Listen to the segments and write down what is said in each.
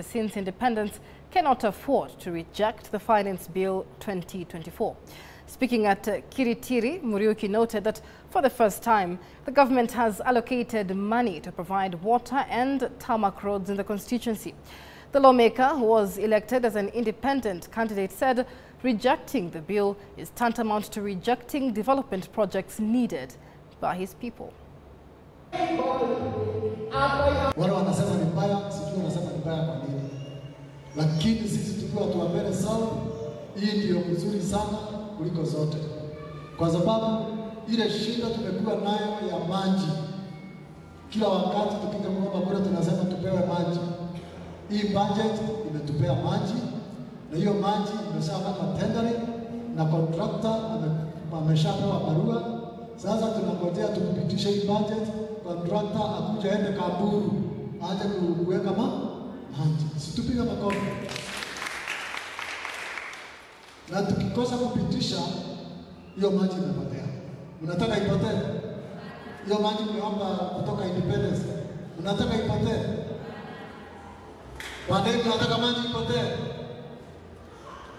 since independents cannot afford to reject the Finance Bill 2024. Speaking at Kiritiri, Muriuki noted that for the first time, the government has allocated money to provide water and tarmac roads in the constituency. The lawmaker, who was elected as an independent candidate, said rejecting the bill is tantamount to rejecting development projects needed by his people. Wale wanasema ni mbaya, sisi tunasema ni mbaya kwa nini? Lakini sisi tukiwa watu wa mbele sawa, hii ndio mzuri sana kuliko zote. Kwa sababu ile shida tumekuwa nayo ya maji. Kila wakati tukija kuomba kura tunasema tupewe maji. Hii budget imetupea maji na hiyo maji imeshapata tendering na contractor ameshapewa barua. Sasa tunangojea tukupitishe hii budget, contractor akuja aende Kaburu aje kuweka maji. Situpiga makofi. Na tukikosa kupitisha hiyo maji imepotea. Unataka ipotee? Hiyo maji mmeomba kutoka independence. Unataka ipotee? Baadaye unataka maji ipotee?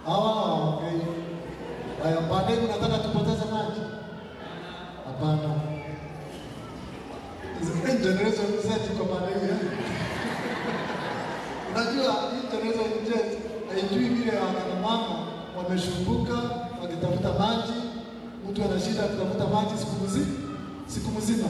Okay. Haya, baadaye unataka tupoteze maji? Hapana. Generation Z iko baadaye. Unajua generation Z haijui vile wanamama wameshumbuka wakitafuta maji. Mtu ana shida kutafuta maji siku mzima.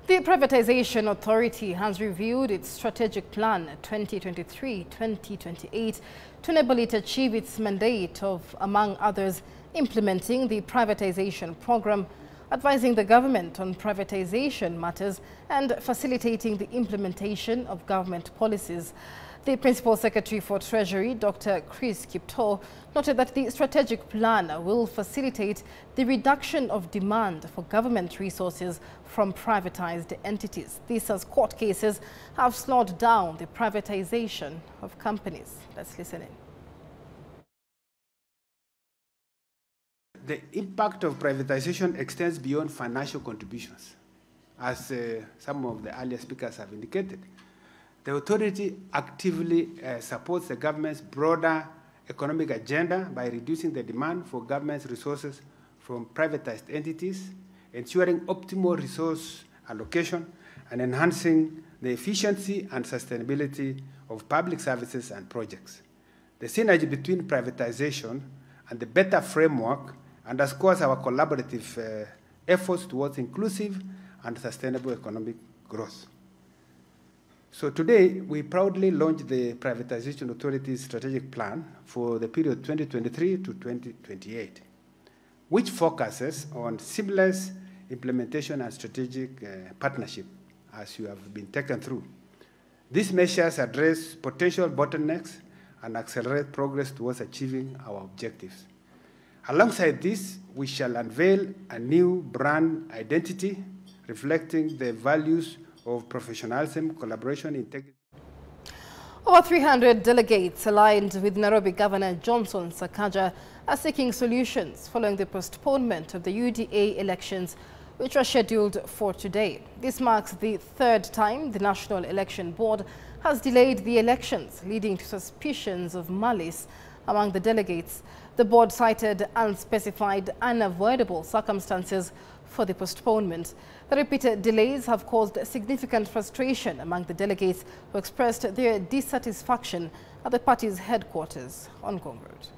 The Privatization Authority has reviewed its strategic plan 2023-2028 to enable it to achieve its mandate of, among others, implementing the privatization program, advising the government on privatization matters, and facilitating the implementation of government policies. The Principal Secretary for Treasury, Dr. Chris Kipto, noted that the strategic plan will facilitate the reduction of demand for government resources from privatized entities. This as court cases have slowed down the privatization of companies. Let's listen in. The impact of privatization extends beyond financial contributions, as some of the earlier speakers have indicated. The authority actively supports the government's broader economic agenda by reducing the demand for government's resources from privatized entities, ensuring optimal resource allocation, and enhancing the efficiency and sustainability of public services and projects. The synergy between privatization and the better framework underscores our collaborative efforts towards inclusive and sustainable economic growth. So today, we proudly launched the Privatization Authority's strategic plan for the period 2023 to 2028, which focuses on seamless implementation and strategic partnership, as you have been taken through. These measures address potential bottlenecks and accelerate progress towards achieving our objectives. Alongside this, we shall unveil a new brand identity reflecting the values of professionalism, collaboration, integrity. Over 300 delegates aligned with Nairobi Governor Johnson Sakaja are seeking solutions following the postponement of the UDA elections, which are scheduled for today. This marks the third time the National Election Board has delayed the elections, leading to suspicions of malice among the delegates. The board cited unspecified, unavoidable circumstances for the postponement. The repeated delays have caused significant frustration among the delegates who expressed their dissatisfaction at the party's headquarters on Ngong Road.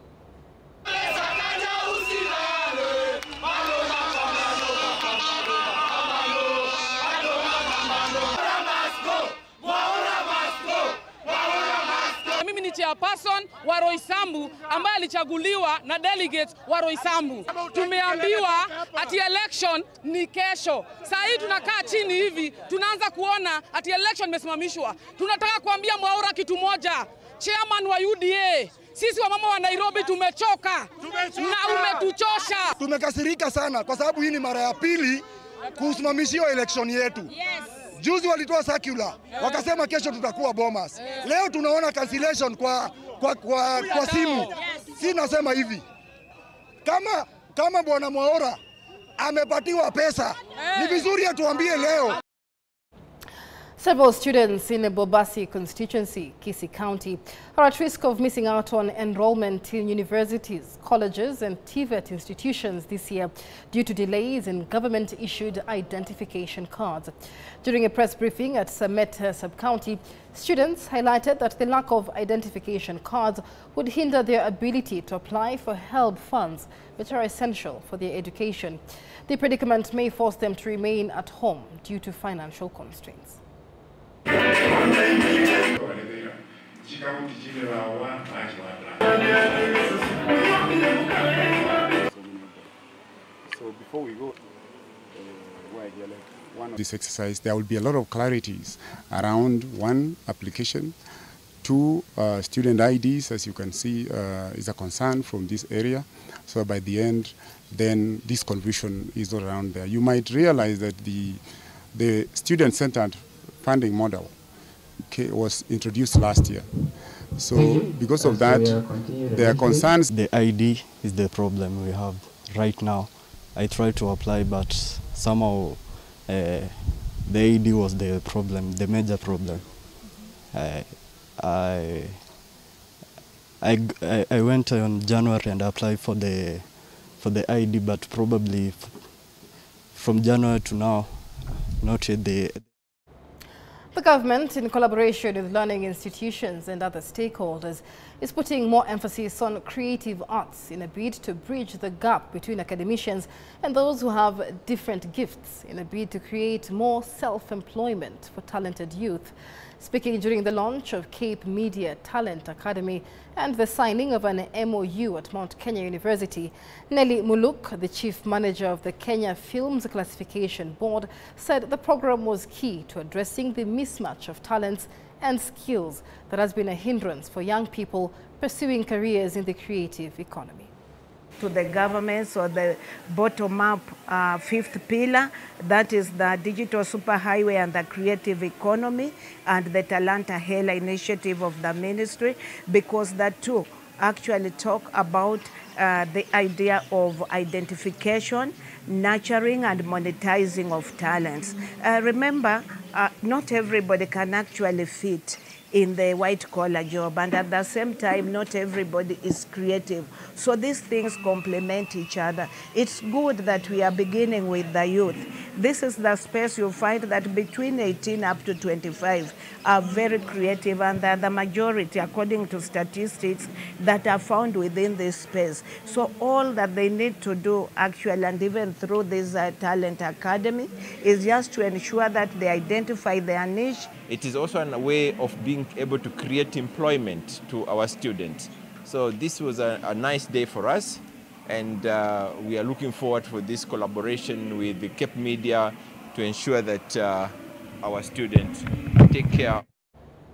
Mimi ni chairperson wa Roysambu ambaye alichaguliwa na delegates wa Roysambu. Tumeambiwa ati election ni kesho. Saa hii tunakaa chini hivi, tunaanza kuona ati election imesimamishwa. Tunataka kuambia Mwaura kitu moja, chairman wa UDA, sisi wa mama wa Nairobi tumechoka na umetuchosha. Tumekasirika sana kwa sababu hii ni mara ya pili kusimamishiwa election yetu. Yes. Juzi walitoa circular, wakasema kesho tutakuwa Bomas. Leo tunaona cancellation kwa simu. Si nasema hivi, kama bwana Mwaura amepatiwa pesa, ni vizuri atuambie leo. Several students in the Bobasi constituency, Kisii County, are at risk of missing out on enrollment in universities, colleges and TVET institutions this year due to delays in government-issued identification cards. During a press briefing at Samet sub-county, students highlighted that the lack of identification cards would hinder their ability to apply for HELB funds, which are essential for their education. The predicament may force them to remain at home due to financial constraints. So before we go, this exercise, there will be a lot of clarities around one, application, two, student IDs, as you can see, is a concern from this area. So by the end, then this confusion is all around there. You might realize that the student-centered funding model was introduced last year. So because of that, there are concerns. The ID is the problem we have right now. I tried to apply, but somehow the ID was the problem, the major problem. I went on January and applied for the ID, but probably from January to now, not yet the. The government, in collaboration with learning institutions and other stakeholders, is putting more emphasis on creative arts in a bid to bridge the gap between academicians and those who have different gifts in a bid to create more self-employment for talented youth. Speaking during the launch of Cape Media Talent Academy and the signing of an MOU at Mount Kenya University, Nelly Muluk, the chief manager of the Kenya Films Classification Board, said the program was key to addressing the mismatch of talents and skills that has been a hindrance for young people pursuing careers in the creative economy. To the governments or the bottom-up fifth pillar, that is the digital superhighway and the creative economy and the Talanta Hela initiative of the ministry, because that too actually talk about the idea of identification, nurturing and monetizing of talents. Remember, not everybody can actually fit in the white-collar job, and at the same time, not everybody is creative. So these things complement each other. It's good that we are beginning with the youth. This is the space you find that between 18 up to 25 are very creative, and they're the majority, according to statistics, that are found within this space. So all that they need to do, actually, and even through this talent academy, is just to ensure that they identify their niche. It is also a way of being able to create employment to our students. So this was a nice day for us, and we are looking forward for this collaboration with the Cape Media to ensure that our students take care.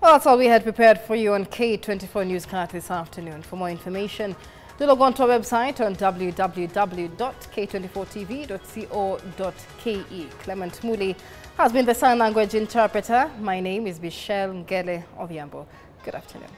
Well, that's all we had prepared for you on K24 Newscast this afternoon. For more information, do log on to our website on www.k24tv.co.ke. Clement Muli has been the sign language interpreter. My name is Michelle Ngele Odhiambo. Good afternoon.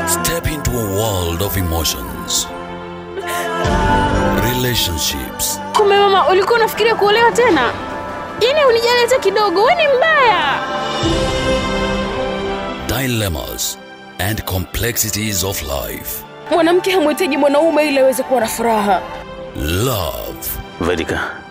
Step into a world of emotions, relationships. Kumbe mama, ulikuwa unafikiria kuolewa tena? Yaani unijaleta kidogo, wewe ni mbaya. Dilemmas and complexities of life. Mwanamke hamhitaji mwanaume ili aweze kuwa na furaha. Love. Vedika,